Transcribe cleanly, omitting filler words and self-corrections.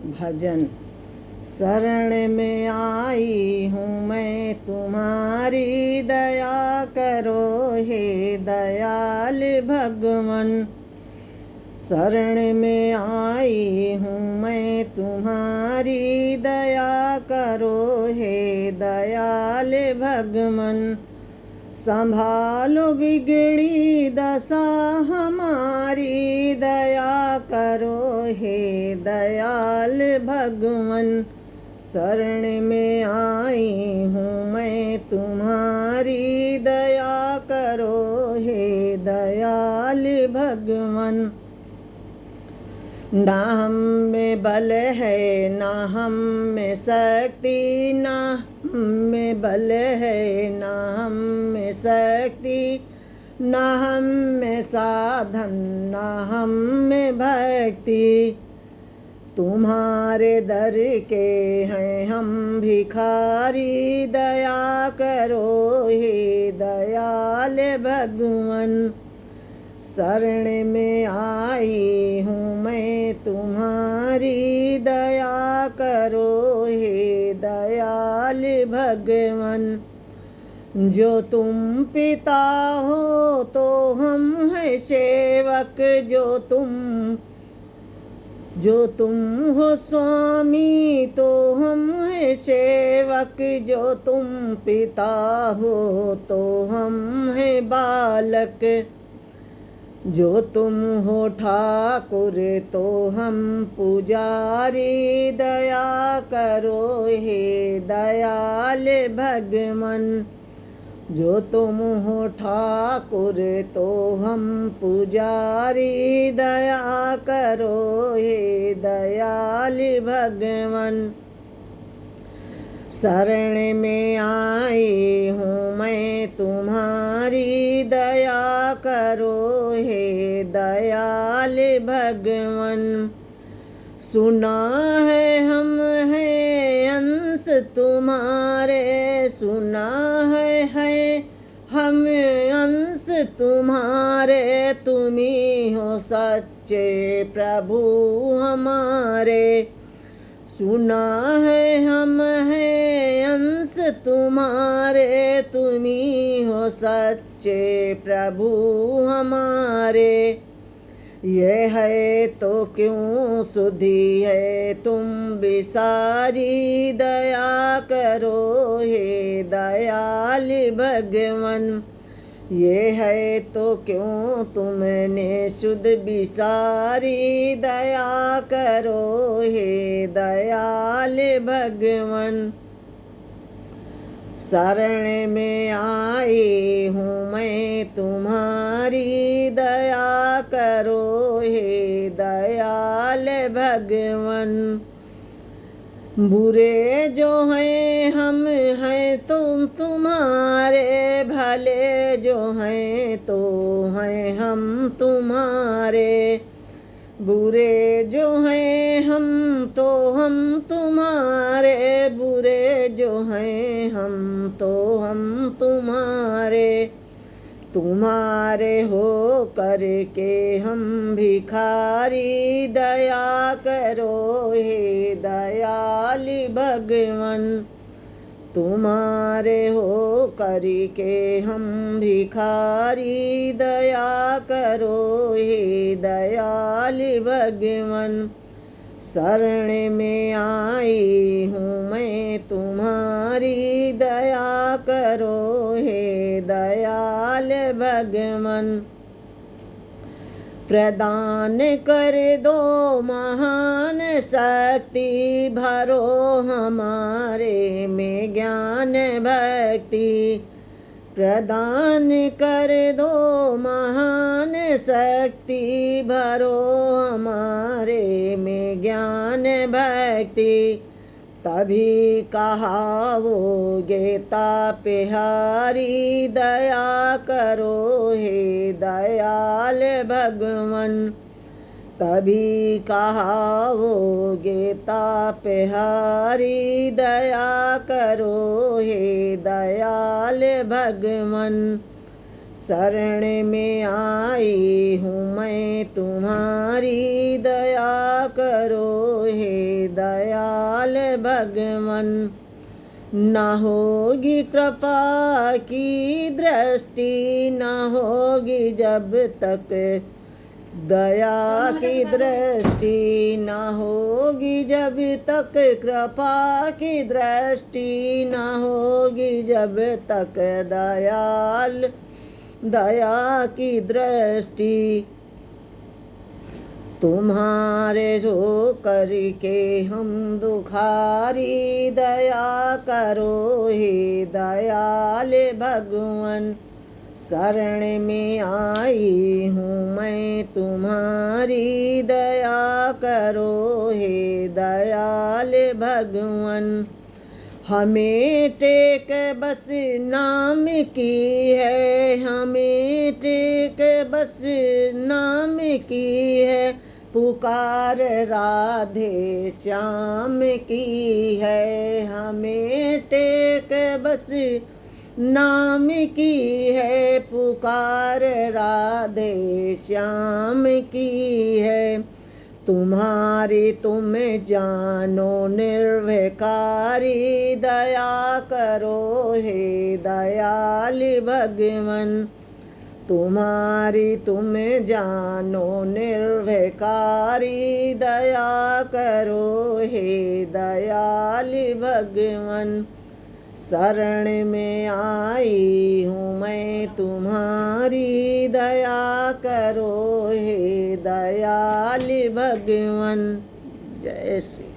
भजन। शरण में आई हूँ मैं तुम्हारी, दया करो हे दयाल भगवन। शरण में आई हूँ मैं तुम्हारी, दया करो हे दयाल भगवन। संभालो बिगड़ी दशा हमारी, दया करो हे दयाल भगवन। शरण में आई हूँ मैं तुम्हारी, दया करो हे दयाल भगवन। ना हम में बल है ना हम में शक्ति, ना हम में बल है ना हम में शक्ति, ना हम में साधन ना हम में भक्ति। तुम्हारे दर के हैं हम भिखारी, दया करो हे दयाल भगवन। शरण में आई हूँ मैं तुम्हारी, दया करो हे दयाल भगवन। जो तुम पिता हो तो हम हैं सेवक, जो तुम हो स्वामी तो हम हैं सेवक। जो तुम पिता हो तो हम हैं बालक, जो तुम हो ठाकुर तो हम पुजारी, दया करो हे दयाल भगवन। जो तुम हो ठाकुर तो हम पुजारी, दया करो हे दयाल भगवन। शरण में आई हूँ मैं तुम्हारी, दया करो हे दयाल भगवन। सुना है हम हैं अंश तुम्हारे, सुना है हम अंश तुम्हारे। तुम्ही हो सच्चे प्रभु हमारे। सुना है हम हैं अंश तुम्हारे, तुम्ही हो सच्चे प्रभु हमारे। ये है तो क्यों सुधी है तुम बिसारी, दया करो हे दयाल भगवन। ये है तो क्यों तुमने शुद्ध बिसारी, दया करो हे दयाल भगवन। शरण में आई हूँ मैं तुम्हारी, दया करो हे दयाल भगवन। बुरे जो हैं हम हैं तुम तुम्हारे, भले जो हैं तो हैं हम तुम्हारे। बुरे जो हैं हम तो हम तुम्हारे, बुरे जो हैं हम तो हम तुम्हारे। तुम्हारे हो करके हम भिखारी, दया करो हे दयाल भगवन। तुम्हारे हो करके हम भिखारी, दया करो हे दयाल भगवन। शरण में आई हूँ मैं तुम्हारी, दया करो हे दयाल भगवन। प्रदान कर दो महान शक्ति, भरो हमारे में ज्ञान भक्ति। प्रदान कर दो महान शक्ति, भरो हमारे में ज्ञान भक्ति। तभी कहावोगे तापहारी, दया करो हे दयाल भगवन। तभी कहावोगे तापहारी, दया करो हे दयाल भगवन। शरण में आई हूँ मैं तुम्हारी, दया करो हे दयाल भगवन। न होगी कृपा की दृष्टि, न होगी जब तक दया की दृष्टि, न होगी जब तक कृपा की दृष्टि, न होगी जब तक दया की दृष्टि। तुम्हारे जो करके हम दुखारी, दया करो हे दयाल भगवन। शरण में आई हूँ मैं तुम्हारी, दया करो हे दयाल भगवन। हमें टेक बस नाम की है, हमें टेक बस नाम की है, पुकार राधे श्याम की है। हमें टेक बस नाम की है, पुकार राधे श्याम की है। तुम्हारी तुम जानो निर्विकारी, दया करो हे दयाल भगवन। तुम्हारी तुम जानो निर्विकारी, दया करो हे दयाल भगवन। शरण में आई हूँ मैं तुम्हारी, दया करो हे दयाल भगवन। जय श्री